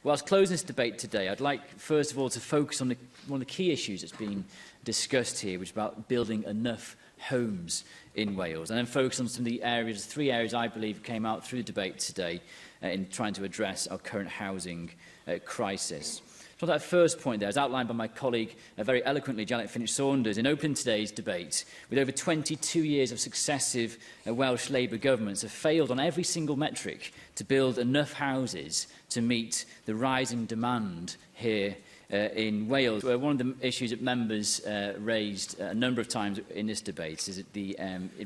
Whilst closing this debate today, I'd like, first of all, to focus on one of the key issues that's been discussed here, which is about building enough homes in Wales, and then focus on some of the areas, 3 areas I believe came out through the debate today in trying to address our current housing crisis. So that first point there, as outlined by my colleague very eloquently, Janet Finch-Saunders, in opening today's debate, with over 22 years of successive Welsh Labour governments have failed on every single metric to build enough houses to meet the rising demand here in Wales. One of the issues that members raised a number of times in this debate is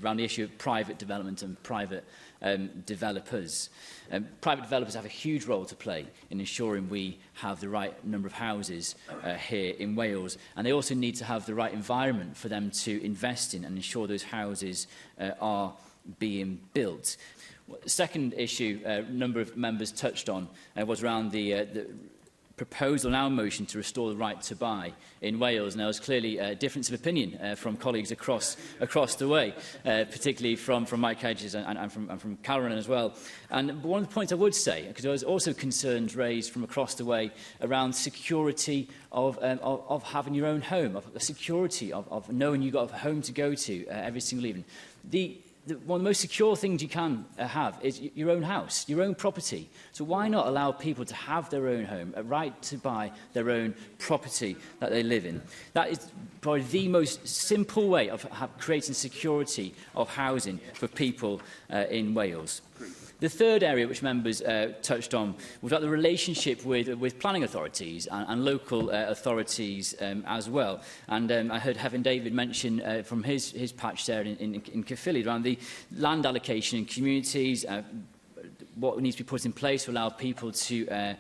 around the issue of private development and private developers. Private developers have a huge role to play in ensuring we have the right number of houses here in Wales, and they also need to have the right environment for them to invest in and ensure those houses are being built. The second issue a number of members touched on was around the proposal in our motion to restore the right to buy in Wales. And there was clearly a difference of opinion from colleagues across the way, particularly from Mike Hedges and from Cameron as well. And one of the points I would say, because there was also concerns raised from across the way around security of having your own home, of the security of knowing you've got a home to go to every single evening. One of the most secure things you can have is your own house, your own property. So why not allow people to have their own home, a right to buy their own property that they live in? That is probably the most simple way of creating security of housing for people in Wales. The third area which members touched on was about the relationship with planning authorities and local authorities as well. And I heard Heaven David mention from his patch there in Caerphilly around the land allocation in communities, what needs to be put in place to allow people to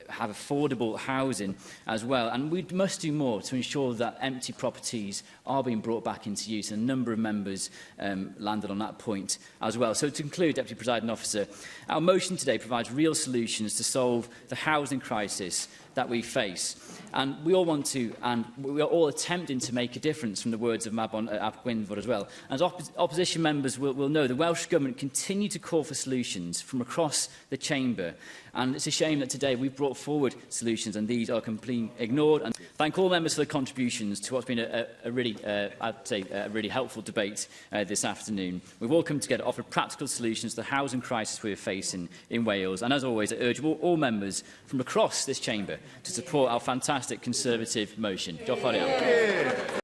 have affordable housing as well. And we must do more to ensure that empty properties are being brought back into use. And a number of members landed on that point as well. So to conclude, Deputy Presiding Officer, our motion today provides real solutions to solve the housing crisis that we face. And we all want to, and we are all attempting to make a difference, from the words of Mabon ap Gwynfor as well. As opposition members will know, the Welsh Government continue to call for solutions from across the chamber. And it's a shame that today we've brought forward solutions and these are completely ignored. And thank all members for their contributions to what's been a really, I'd say, a really helpful debate this afternoon. We've all come together to offer practical solutions to the housing crisis we're facing in Wales. And as always, I urge all members from across this chamber to support our fantastic Conservative motion. Diolch yn fawr iawn.